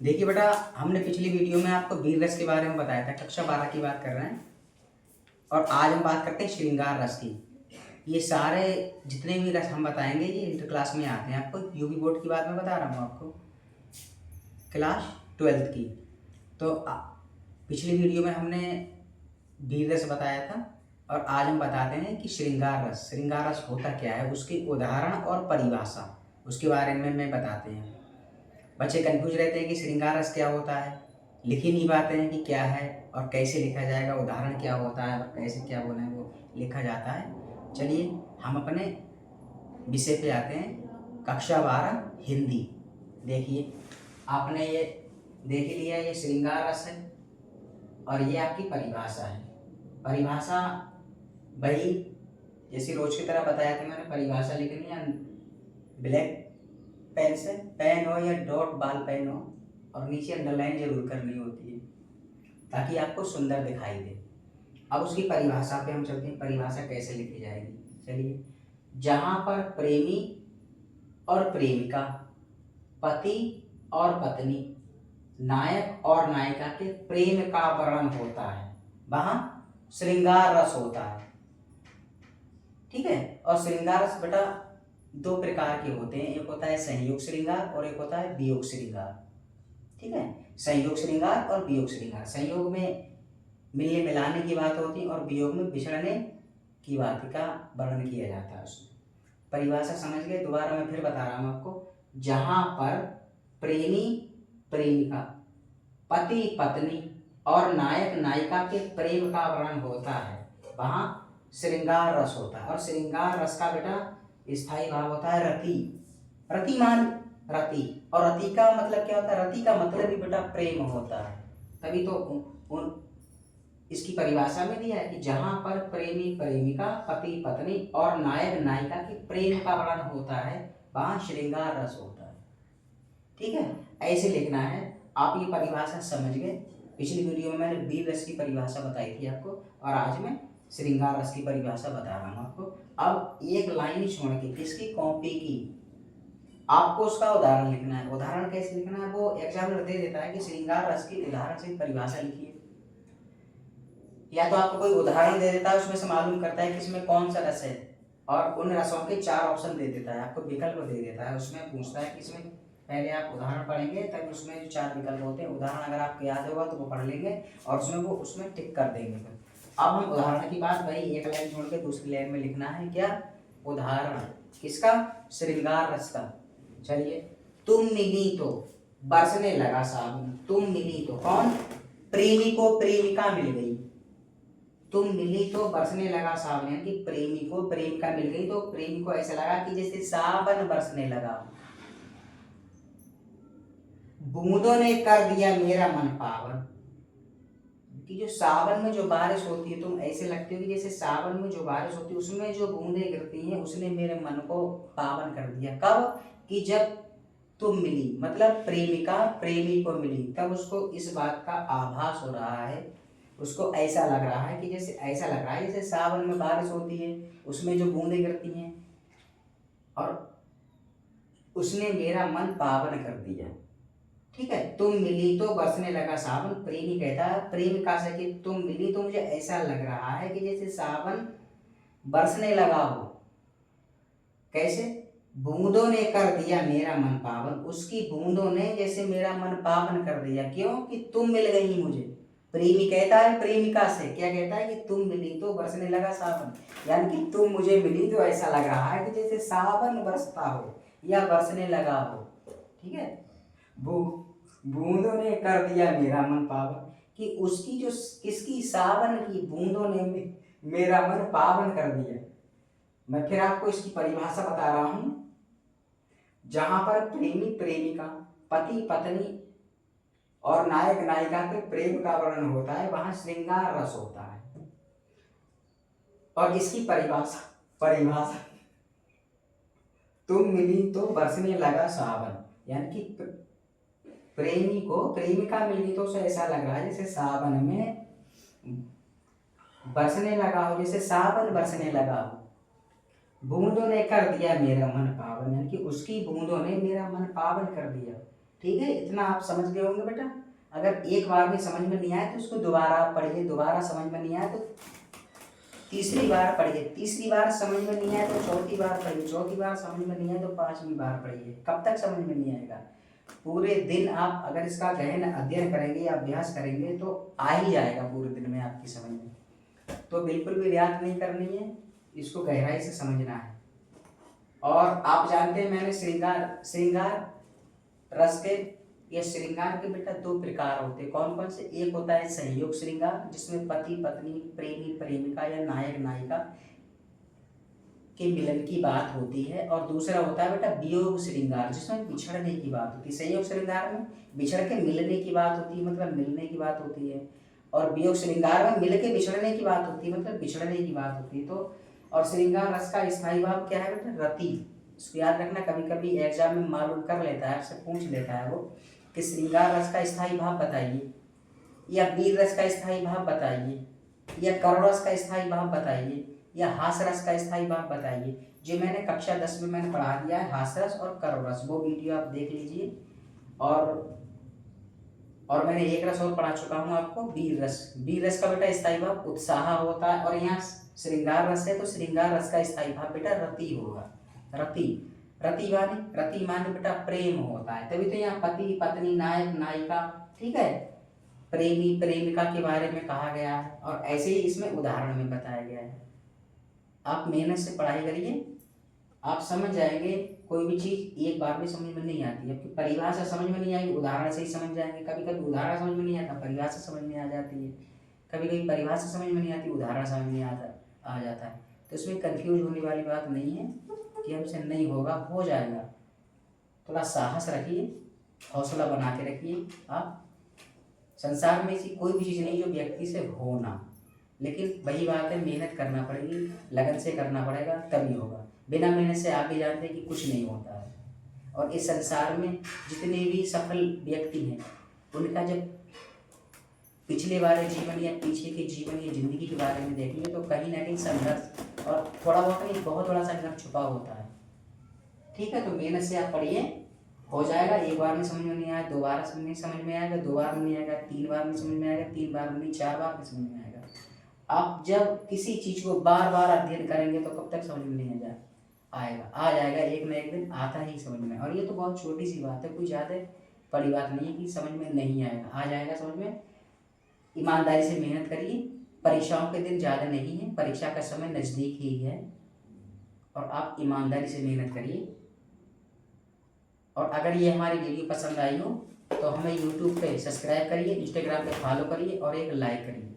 देखिए बेटा, हमने पिछली वीडियो में आपको वीर रस के बारे में बताया था। कक्षा 12 की बात कर रहे हैं और आज हम बात करते हैं श्रृंगार रस की। ये सारे जितने भी रस हम बताएंगे ये इंटर क्लास में आते हैं। आपको यूपी बोर्ड की बात मैं बता रहा हूँ, आपको क्लास 12th की। तो पिछली वीडियो में हमने वीर रस बताया था और आज हम बताते हैं कि श्रृंगार रस। श्रृंगार रस होता क्या है, उसकी उदाहरण और परिभाषा उसके बारे में बताते हैं। बच्चे कंफ्यूज रहते हैं कि श्रृंगार रस क्या होता है, लिख ही नहीं पाते हैं कि क्या है और कैसे लिखा जाएगा, उदाहरण क्या होता है और कैसे क्या बोले वो लिखा जाता है। चलिए हम अपने विषय पे आते हैं। कक्षा 12 हिंदी। देखिए आपने ये देख लिया, ये श्रृंगार रस है और ये आपकी परिभाषा है। परिभाषा वही जैसे रोज की तरह बताया था मैंने, परिभाषा लिखनी है ब्लैक पेन से, पेन हो या डॉट बाल पेन हो, और नीचे अंडरलाइन जरूर करनी होती है ताकि आपको सुंदर दिखाई दे। अब उसकी परिभाषा पे हम चलते हैं, परिभाषा कैसे लिखी जाएगी। चलिए, जहां पर प्रेमी और प्रेमिका, पति और पत्नी, नायक और नायिका के प्रेम का वर्णन होता है वहां श्रृंगार रस होता है। ठीक है। और श्रृंगार रस बेटा दो प्रकार के होते हैं, एक होता है संयोग श्रृंगार और एक होता है वियोग श्रृंगार। ठीक है, संयोग श्रृंगार और वियोग श्रृंगार। संयोग में मिलने मिलाने की बात होती है और वियोग में बिछड़ने की बात का वर्णन किया जाता है उसमें। परिभाषा समझ गए? दोबारा मैं फिर बता रहा हूं आपको। जहां पर प्रेमी प्रेमिका, पति पत्नी और नायक नायिका के प्रेम का वर्णन होता है वहां श्रृंगार रस होता है। और श्रृंगार रस का बेटा स्थायी भाव होता है रति। रतिमान रति, और रति का मतलब क्या होता है? रति का मतलब भी बेटा प्रेम होता है। तभी तो इसकी परिभाषा में दिया है कि जहां पर प्रेमी प्रेमिका, पति पत्नी और नायक नायिका के प्रेम का वर्णन होता है वहां श्रृंगार रस होता है। ठीक है, ऐसे लिखना है। आप ये परिभाषा समझ गए। पिछली वीडियो में मैंने वीर रस की परिभाषा बताई थी आपको और आज मैं श्रृंगार रस की परिभाषा बता रहा हूँ आपको। अब एक लाइन छोड़ के किसकी, कॉपी की, आपको उसका उदाहरण लिखना है। उदाहरण कैसे लिखना है वो एग्जामिनर दे देता है कि श्रृंगार रस की उदाहरण से परिभाषा लिखिए, या तो आपको कोई उदाहरण दे देता है उसमें से मालूम करता है कि इसमें कौन सा रस है और उन रसों के 4 ऑप्शन दे देता है, आपको विकल्प दे देता है। उसमें पूछता है कि इसमें पहले आप उदाहरण पढ़ेंगे तब उसमें जो 4 विकल्प होते हैं, उदाहरण अगर आपको याद होगा तो वो पढ़ लेंगे और उसमें टिक कर देंगे। अब हम उदाहरण की बात वही एक लाइन छोड़ के दूसरी लाइन में लिखना है। क्या उदाहरण? किसका? श्रृंगार रस का। चलिए, तुम मिली तो बरसने लगा सावन। तुम मिली तो कौन? प्रेमी को प्रेमिका मिल गई। तुम मिली तो बरसने लगा सावन, यानी कि प्रेमी को प्रेमिका मिल गई तो प्रेमी को ऐसा लगा कि जैसे सावन बरसने लगा। बूंदों ने कर दिया मेरा मन पावन, कि जो सावन में जो बारिश होती है तुम ऐसे लगते हो कि जैसे सावन में जो बारिश होती है उसमें जो बूंदें गिरती हैं उसने मेरे मन को पावन कर दिया। कब? कि जब तुम मिली, मतलब प्रेमिका प्रेमी को मिली, तब उसको इस बात का आभास हो रहा है, उसको ऐसा लग रहा है कि जैसे ऐसा लग रहा है जैसे सावन में बारिश होती है उसमें जो बूंदें गिरती हैं और उसने मेरा मन पावन कर दिया। ठीक है, तुम मिली तो बरसने लगा सावन। प्रेमी कहता है प्रेमिका से कि तुम मिली तो मुझे ऐसा लग रहा है कि जैसे सावन बरसने लगा हो। कैसे? बूंदों ने कर दिया मेरा मन पावन, उसकी बूंदों ने जैसे मेरा मन पावन कर दिया। क्यों? कि तुम मिल गई मुझे। प्रेमी कहता है प्रेमिका से, क्या कहता है? कि तुम मिली तो बरसने लगा सावन, यानी कि तुम मुझे मिली तो ऐसा लग रहा है कि जैसे सावन बरसता हो या बरसने लगा हो। ठीक है, बूंदों ने कर दिया मेरा मन पावन, कि उसकी जो किसकी, सावन की बूंदों ने मेरा मन पावन कर दिया। मैं फिर आपको इसकी परिभाषा बता रहा हूं। जहां पर प्रेमी प्रेमिका, पति पत्नी और नायक नायिका के प्रेम का वर्णन होता है वहां श्रृंगार रस होता है। और इसकी परिभाषा परिभाषा तुम मिली तो बरसने लगा सावन, यानी कि प्रेमी को प्रेमिका मिल गई तो उसे ऐसा लग रहा है जैसे सावन में बरसने लगा हो, जैसे सावन बरसने लगा हो। बूंदों ने कर दिया मेरा मन पावन, यानी कि उसकी बूंदों ने मेरा मन पावन कर दिया। ठीक है, इतना आप समझ गए होंगे बेटा। अगर एक बार में समझ में नहीं आए तो उसको दोबारा आप पढ़िए, दोबारा समझ में नहीं आए तो तीसरी बार पढ़िए, तीसरी बार समझ में नहीं आए तो चौथी बार पढ़िए, चौथी बार समझ में नहीं आए तो पांचवी बार पढ़िए। कब तक समझ में नहीं आएगा? पूरे दिन आप अगर इसका गहन अध्ययन करेंगे या अभ्यास करेंगे तो आ ही जाएगा पूरे दिन में आपकी समझ में। तो बिल्कुल भी रियायत नहीं करनी है, इसको गहराई से समझना है। और आप जानते हैं मैंने श्रृंगार रस के या श्रृंगार के बेटा दो प्रकार होते हैं। कौन कौन से? एक होता है संयोग श्रृंगार, जिसमें पति पत्नी, प्रेमी प्रेमिका या नायक नायिका के मिलन की बात होती है। और दूसरा होता है बेटा वियोग श्रृंगार, जिसमें बिछड़ने की बात होती है। संयोग श्रृंगार में बिछड़ के मिलने की बात होती है, मतलब मिलने की बात होती है। और वियोग श्रृंगार में मिल के बिछड़ने की बात होती है, मतलब बिछड़ने की बात होती है। तो और श्रृंगार रस का स्थायी भाव क्या है बेटा? रति। इसको याद रखना, कभी कभी एग्जाम में मालूम कर लेता है, आपसे पूछ लेता है वो कि श्रृंगार रस का स्थायी भाव बताइए, या वीर रस का स्थायी भाव बताइए, या करुण रस का स्थायी भाव बताइए, या हास रस का स्थायी भाव बताइए। जो मैंने कक्षा 10 में मैंने पढ़ा दिया है हास रस और करुण रस, वो वीडियो आप देख लीजिए। और मैंने एक रस और पढ़ा चुका हूँ आपको, वीर रस। वीर रस का बेटा स्थायी भाव उत्साह होता है। और यहाँ श्रृंगार रस है तो श्रृंगार रस का स्थायी भाव बेटा रति होगा। रति रति माने बेटा प्रेम होता है। तभी तो यहाँ पति पत्नी, नायक नायिका, ठीक है, प्रेमी प्रेमिका के बारे में कहा गया है। और ऐसे ही इसमें उदाहरण में बताया गया है। आप मेहनत से पढ़ाई करिए, आप समझ जाएंगे। कोई भी चीज एक बार में समझ में नहीं आती है, परिभाषा समझ में नहीं आएगी, उदाहरण से ही समझ जाएंगे। कभी कभी उदाहरण समझ में नहीं आता, परिभाषा समझ में आ जाती है। कभी कभी परिभाषा समझ में नहीं आती, उदाहरण समझ में आ जाता है। तो इसमें कंफ्यूज होने वाली बात नहीं है कि हमसे नहीं होगा, हो जाएगा। थोड़ा साहस रखिए, हौसला बना के रखिए। आप संसार में ऐसी कोई भी चीज़ नहीं जो व्यक्ति से हो ना, लेकिन वही बात है, मेहनत करना पड़ेगी, लगन से करना पड़ेगा, तभी होगा। बिना मेहनत से आप भी जानते हैं कि कुछ नहीं होता है। और इस संसार में जितने भी सफल व्यक्ति हैं, उनका जब पिछले वाले जीवन या पीछे के जीवन या जिंदगी के बारे में देखेंगे तो कहीं ना कहीं संघर्ष और थोड़ा बहुत नहीं, बहुत बड़ा संघर्ष छुपा होता है। ठीक है, तो मेहनत से आप पढ़िए, हो जाएगा। एक बार में समझ में नहीं आया, दोबारा समझ में आएगा, दो बार में नहीं आएगा, तीन बार में समझ में आएगा, तीन बार में नहीं, चार बार में समझ में आएगा। आप जब किसी चीज को बार बार अध्ययन करेंगे तो कब तक समझ में नहीं आएगा? आ जाएगा, एक न एक दिन आता ही समझ में। और ये तो बहुत छोटी सी बात है, कोई ज़्यादा बड़ी बात नहीं है कि समझ में नहीं आएगा, आ जाएगा समझ में। ईमानदारी से मेहनत करिए, परीक्षाओं के दिन ज़्यादा नहीं है, परीक्षा का समय नज़दीक ही है, और आप ईमानदारी से मेहनत करिए। और अगर ये हमारी वीडियो पसंद आई हो तो हमें यूट्यूब पे सब्सक्राइब करिए, इंस्टाग्राम पे फॉलो करिए और एक लाइक करिए।